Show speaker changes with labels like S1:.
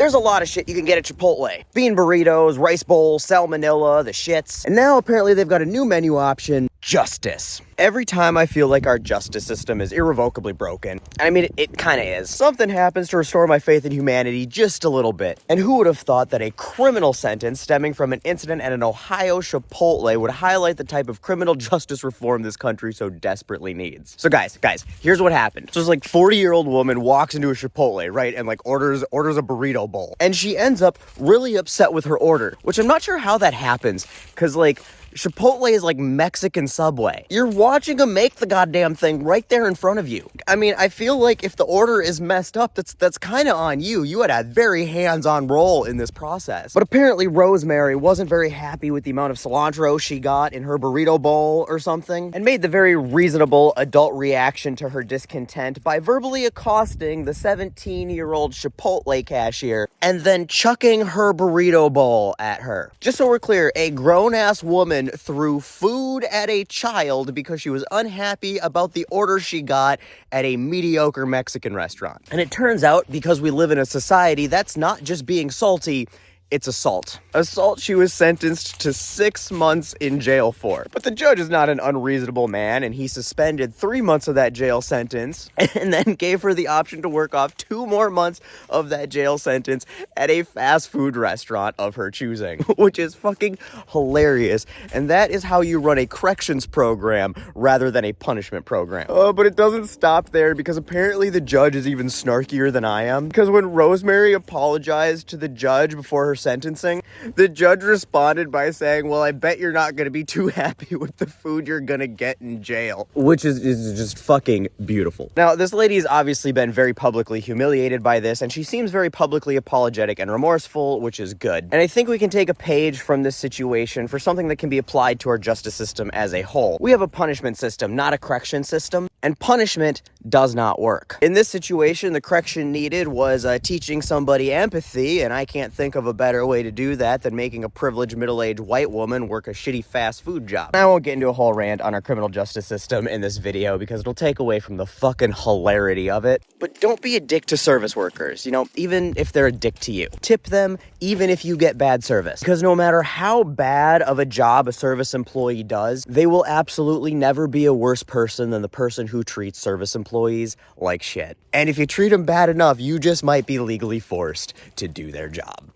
S1: There's a lot of shit you can get at Chipotle. Bean burritos, rice bowls, salmonella, the shits. And now apparently they've got a new menu option, justice. Every time I feel like our justice system is irrevocably broken, and I mean, it kind of is, something happens to restore my faith in humanity just a little bit. And who would have thought that a criminal sentence stemming from an incident at an Ohio Chipotle would highlight the type of criminal justice reform this country so desperately needs? So guys, here's what happened. So this like 40-year-old woman walks into a Chipotle, right, and like orders a burrito bowl. And she ends up really upset with her order, which I'm not sure how that happens, because like, Chipotle is like Mexican Subway. You're watching them make the goddamn thing right there in front of you. I mean, I feel like if the order is messed up, that's kind of on you. You had a very hands-on role in this process. But apparently Rosemary wasn't very happy with the amount of cilantro she got in her burrito bowl or something, and made the very reasonable adult reaction to her discontent by verbally accosting the 17-year-old Chipotle cashier and then chucking her burrito bowl at her. Just so we're clear, a grown-ass woman threw food at a child because she was unhappy about the order she got at a mediocre Mexican restaurant. And it turns out, because we live in a society, that's not just being salty, it's assault. Assault she was sentenced to 6 months in jail for. But the judge is not an unreasonable man, and he suspended 3 months of that jail sentence and then gave her the option to work off 2 more months of that jail sentence at a fast food restaurant of her choosing, which is fucking hilarious. And that is how you run a corrections program rather than a punishment program. But it doesn't stop there, because apparently the judge is even snarkier than I am. Because when Rosemary apologized to the judge before her sentencing, the judge responded by saying, well, I bet you're not going to be too happy with the food you're going to get in jail. Which is just fucking beautiful. Now, this lady has obviously been very publicly humiliated by this, and she seems very publicly apologetic and remorseful, which is good. And I think we can take a page from this situation for something that can be applied to our justice system as a whole. We have a punishment system, not a correction system, and punishment does not work. In this situation, the correction needed was teaching somebody empathy, and I can't think of a better way to do that than making a privileged middle-aged white woman work a shitty fast food job. I won't get into a whole rant on our criminal justice system in this video because it'll take away from the fucking hilarity of it. But don't be a dick to service workers, you know, even if they're a dick to you. Tip them even if you get bad service. Because no matter how bad of a job a service employee does, they will absolutely never be a worse person than the person who treats service employees like shit. And if you treat them bad enough, you just might be legally forced to do their job.